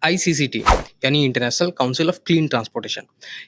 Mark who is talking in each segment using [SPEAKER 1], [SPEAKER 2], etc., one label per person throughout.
[SPEAKER 1] आईसीसीटी यानी international council of clean transportation.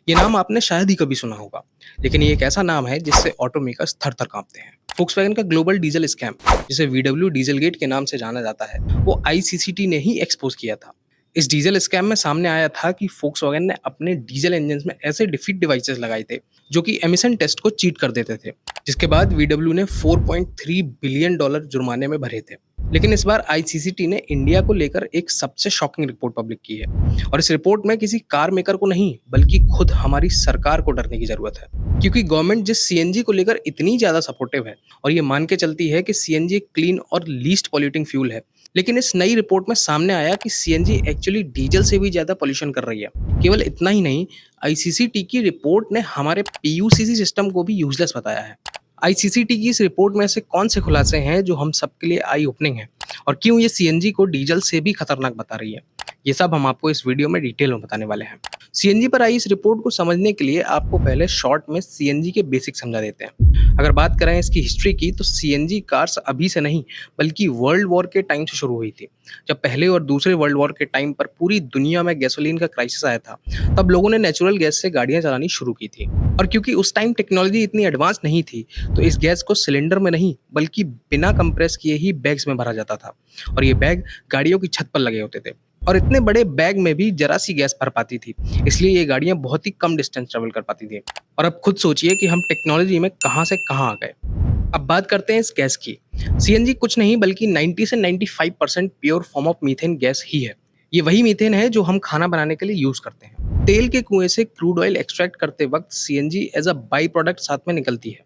[SPEAKER 1] ये नाम आपने शायद ही कभी सुना होगा, लेकिन ये एक ऐसा नाम है जिससे ऑटो मेकर्स थर थर कांपते हैं। फोक्सवैगन का ग्लोबल डीजल स्कैम, जिसे वीडब्ल्यू डीजल गेट के नाम से जाना जाता है, वो आईसीसीटी ने ही एक्सपोज किया था। इस डीजल स्कैम में सामने आया था कि फोक्सवैगन ने अपने डीजल इंजन में ऐसे डिफीट डिवाइसेस लगाए थे जो कि एमिशन टेस्ट को चीट कर देते थे, जिसके बाद वीडब्ल्यू ने $4.3 बिलियन जुर्माने में भरे थे। लेकिन इस बार आईसीसीटी ने इंडिया को लेकर एक सबसे शॉकिंग रिपोर्ट पब्लिक की है, और इस रिपोर्ट में किसी कार मेकर को नहीं बल्कि खुद हमारी सरकार को डरने की जरूरत है, क्योंकि गवर्नमेंट जिस सीएनजी को लेकर इतनी ज्यादा सपोर्टिव है और ये मान के चलती है कि सीएनजी एक क्लीन और लीस्ट पॉल्यूटिंग फ्यूल है, लेकिन इस नई रिपोर्ट में सामने आया कि सीएनजी एक्चुअली डीजल से भी ज्यादा पॉल्यूशन कर रही है। केवल इतना ही नहीं, आईसीसीटी की रिपोर्ट ने हमारे पीयूसीसी सिस्टम को भी यूजलेस बताया है। आईसीसीटी की इस रिपोर्ट में ऐसे कौन से खुलासे हैं जो हम सबके लिए आई ओपनिंग है, और क्यों ये सीएनजी को डीजल से भी खतरनाक बता रही है, ये सब हम आपको इस वीडियो में डिटेल में बताने वाले हैं। सीएनजी पर आई इस रिपोर्ट को समझने के लिए आपको पहले शॉर्ट में सीएनजी के बेसिक समझा देते हैं। अगर बात करें इसकी हिस्ट्री की, तो सीएनजी कार्स अभी से नहीं बल्कि वर्ल्ड वॉर के टाइम से शुरू हुई थी। जब पहले और दूसरे वर्ल्ड वॉर के टाइम पर पूरी दुनिया में गैसोलीन का क्राइसिस आया था, तब लोगों ने नेचुरल गैस से गाड़ियां चलानी शुरू की थी। और क्योंकि उस टाइम टेक्नोलॉजी इतनी एडवांस नहीं थी, तो इस गैस को सिलेंडर में नहीं बल्कि बिना कंप्रेस किए ही बैग्स में भरा जाता था, और ये बैग गाड़ियों की छत पर लगे होते थे। और इतने बड़े बैग में भी जरा सी गैस भर पाती थी, इसलिए ये गाड़ियां बहुत ही कम डिस्टेंस ट्रेवल कर पाती थी। और अब खुद सोचिए कि हम टेक्नोलॉजी में कहां से कहां आ गए। अब बात करते हैं इस गैस की। सीएनजी कुछ नहीं बल्कि 90 से 95% pure form of methane gas ही है। ये वही मीथेन है जो हम खाना बनाने के लिए यूज करते हैं। तेल के कुएं से क्रूड ऑयल एक्सट्रैक्ट करते वक्त CNG as a by product साथ में निकलती है,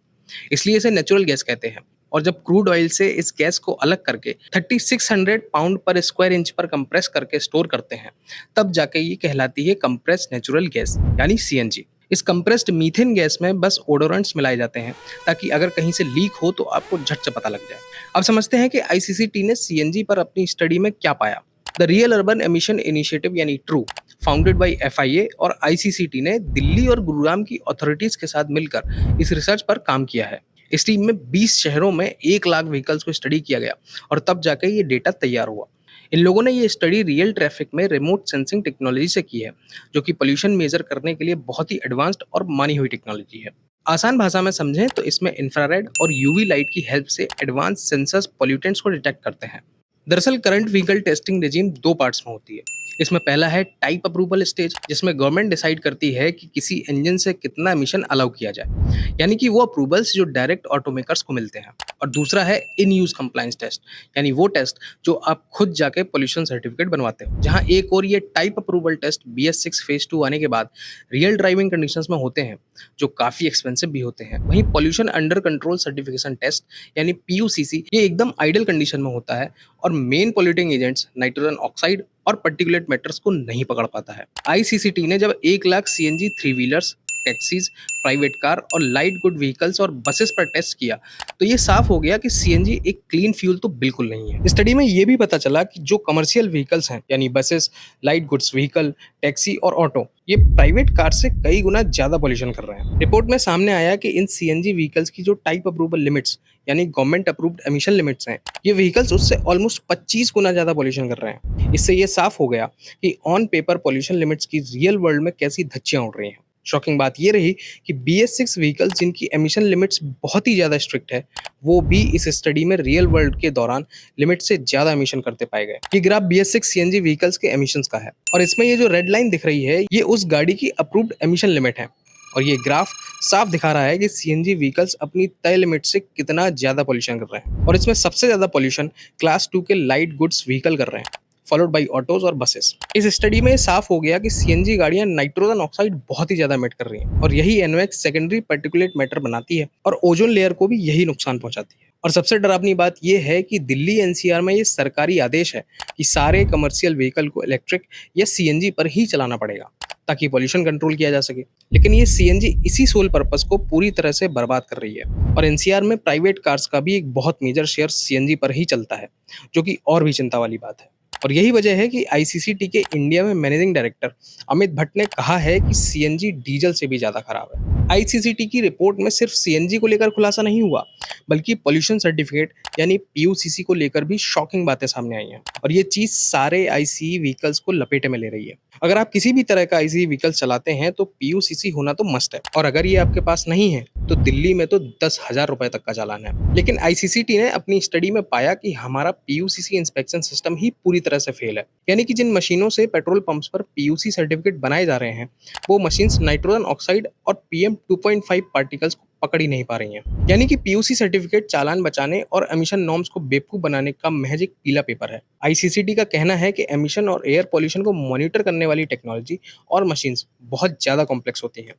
[SPEAKER 1] इसलिए इसे नेचुरल गैस कहते हैं। और जब क्रूड ऑयल से इस गैस को अलग करके 3600 पाउंड पर स्क्वायर इंच पर कंप्रेस करके स्टोर करते हैं, तब जाके ये कहलाती है कंप्रेस्ड नेचुरल गैस यानी सीएनजी। इस कंप्रेस्ड मीथेन गैस में बस ओडोरेंट्स मिलाए जाते हैं, ताकि अगर कहीं से लीक हो तो आपको झट से पता लग जाए। अब समझते हैं कि आईसीसीटी ने सीएनजी पर अपनी स्टडी में क्या पाया। The real urban emission initiative यानी ट्रू, फाउंडेड बाय एफआईए और आईसीसीटी ने दिल्ली और गुरुग्राम की अथॉरिटीज के साथ मिलकर इस रिसर्च पर काम किया है। इस टीम में 20 शहरों में 1 लाख व्हीकल्स को स्टडी किया गया, और तब जाकर ये डेटा तैयार हुआ। इन लोगों ने ये स्टडी रियल ट्रैफिक में रिमोट सेंसिंग टेक्नोलॉजी से की है, जो कि पोल्यूशन मेजर करने के लिए बहुत ही एडवांस्ड और मानी हुई टेक्नोलॉजी है। आसान भाषा में समझें तो इसमें इंफ्रारेड और यूवी लाइट की हेल्प से एडवांस सेंसर्स पोल्यूटेंट्स को डिटेक्ट करते हैं। दरअसल current vehicle testing regime 2 parts में होती है। इसमें पहला है टाइप अप्रूवल स्टेज, जिसमें गवर्नमेंट डिसाइड करती है कि किसी इंजन से कितना एमिशन अलाउ किया जाए, यानी कि वो अप्रूवल्स जो डायरेक्ट ऑटोमेकर्स को मिलते हैं। और दूसरा है इन यूज कंप्लायंस टेस्ट, यानी वो टेस्ट जो आप खुद जाके पोल्यूशन सर्टिफिकेट बनवाते हो। जहां एक और ये type approval test BS6 phase 2 आने के बाद रियल ड्राइविंग कंडीशंस में होते हैं, जो काफी एक्सपेंसिव भी होते हैं। वहीं pollution under control certification test यानी PUCC, ये एकदम आइडियल कंडीशन में होता है और main polluting agents nitrogen oxide और पर्टिकुलेट मैटर्स को नहीं पकड़ पाता है। आईसीसीटी ने जब 1 lakh CNG 3 wheelers, taxis, private car और लाइट गुड व्हीकल्स और बसेस पर टेस्ट किया, तो ये साफ हो गया कि सीएनजी एक क्लीन फ्यूल तो बिल्कुल नहीं है। स्टडी में ये भी पता चला कि जो कमर्शियल व्हीकल्स हैं, यानी buses, light goods vehicle, taxi और ऑटो, ये प्राइवेट कार से कई गुना ज्यादा पोल्यूशन कर रहे हैं। रिपोर्ट में सामने आया कि इन सीएनजी व्हीकल्स की जो टाइप अप्रूवल लिमिट्स यानी गवर्नमेंट अप्रूव्ड एमिशन लिमिट्स हैं, ये व्हीकल्स उससे ऑलमोस्ट 25 गुना ज्यादा पोल्यूशन कर रहे हैं। इससे ये साफ हो गया कि ऑन पेपर पोल्यूशन लिमिट्स की रियल वर्ल्ड में कैसी धज्जियां उड़ रही हैं। शॉकिंग बात ये रही कि BS6 व्हीकल्स जिनकी एमिशन लिमिट्स बहुत ही ज़्यादा स्ट्रिक्ट है, वो भी इस स्टडी में रियल वर्ल्ड के दौरान लिमिट से ज़्यादा एमिशन करते पाए गए। ये ग्राफ BS6 सीएनजी व्हीकल्स के एमिशंस का है, और इसमें ये जो रेड लाइन दिख रही है, ये उस गाड़ी की अप्रूव्ड एमिशन लिमिट है। और ये ग्राफ साफ दिखा रहा है कि सीएनजी व्हीकल्स अपनी तय लिमिट से कितना ज़्यादा पोल्यूशन कर रहे हैं। और इसमें सबसे ज़्यादा पोल्यूशन क्लास 2 के लाइट गुड्स व्हीकल कर रहे हैं, फॉलोड बाई ऑटोज और बसेस। इस स्टडी में साफ हो गया कि सीएनजी गाड़ियां नाइट्रोजन ऑक्साइड बहुत ही ज्यादा एमिट कर रही हैं, और यही NOx सेकेंडरी पार्टिकुलेट मैटर बनाती है और ओजोन लेयर को भी यही नुकसान पहुंचाती है। और सबसे डरावनी बात यह है कि दिल्ली NCR में ये सरकारी आदेश है कि सारे कमर्शियल व्हीकल को इलेक्ट्रिक या सीएनजी पर ही चलाना पड़ेगा, ताकि पोल्यूशन कंट्रोल किया जा सके। लेकिन ये सीएनजी इसी सोल पर्पस को पूरी तरह से बर्बाद कर रही है। और NCR में प्राइवेट कार्स का भी एक बहुत मेजर शेयर सीएनजी पर ही चलता है, जो कि और भी चिंता वाली बात है। और यही वजह है कि आईसीसीटी के इंडिया में मैनेजिंग डायरेक्टर अमित भट्ट ने कहा है कि सीएनजी डीजल से भी ज़्यादा खराब है। आईसीसीटी की रिपोर्ट में सिर्फ सीएनजी को लेकर खुलासा नहीं हुआ, बल्कि पॉल्यूशन सर्टिफिकेट यानी पीयूसीसी को लेकर भी शॉकिंग बातें सामने आई हैं। और ये चीज़ सारे आईसीई व्हीकल्स को लपेटे में ले रही है। अगर आप किसी भी तरह का आईसीई व्हीकल चलाते हैं तो पीयूसीसी होना तो मस्ट है, और अगर ये आपके पास नहीं है तो दिल्ली में तो 10,000 रुपए तक का चालान है। लेकिन आईसीसीटी ने अपनी स्टडी में पाया कि हमारा पीयूसीसी इंस्पेक्शन सिस्टम ही पूरी तरह से फेल है। यानी कि जिन मशीनों से पेट्रोल पंप्स पर पीयूसी सर्टिफिकेट बनाए जा रहे हैं, वो मशीन्स नाइट्रोजन ऑक्साइड और पीएम 2.5 पार्टिकल्स को पकड़ ही नहीं पा रही हैं। यानी कि पीयूसी सर्टिफिकेट चालान बचाने और एमिशन नॉर्म्स को बेवकूफ बनाने का महज एक पीला पेपर है। आईसीसीटी का कहना है कि एमिशन और एयर पॉल्यूशन को मॉनिटर करने वाली टेक्नोलॉजी और मशीन्स बहुत ज़्यादा कॉम्प्लेक्स होती हैं,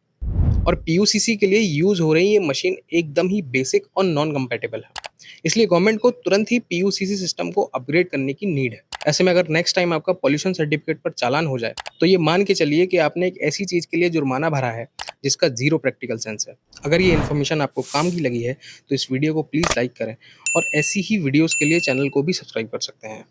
[SPEAKER 1] और पीयूसीसी के लिए यूज हो रही ये मशीन एकदम ही बेसिक और नॉन कंपेटेबल है। इसलिए गवर्नमेंट को तुरंत ही पीयूसीसी सिस्टम को अपग्रेड करने की नीड है। ऐसे में अगर नेक्स्ट टाइम आपका पॉल्यूशन सर्टिफिकेट पर चालान हो जाए तो ये मान के चलिए कि आपने एक ऐसी चीज के लिए जुर्माना भरा है जिसका जीरो प्रैक्टिकल सेंस है। अगर ये इन्फॉर्मेशन आपको काम की लगी है तो इस वीडियो को प्लीज लाइक करें, और ऐसी ही वीडियोस के लिए चैनल को भी सब्सक्राइब कर सकते हैं।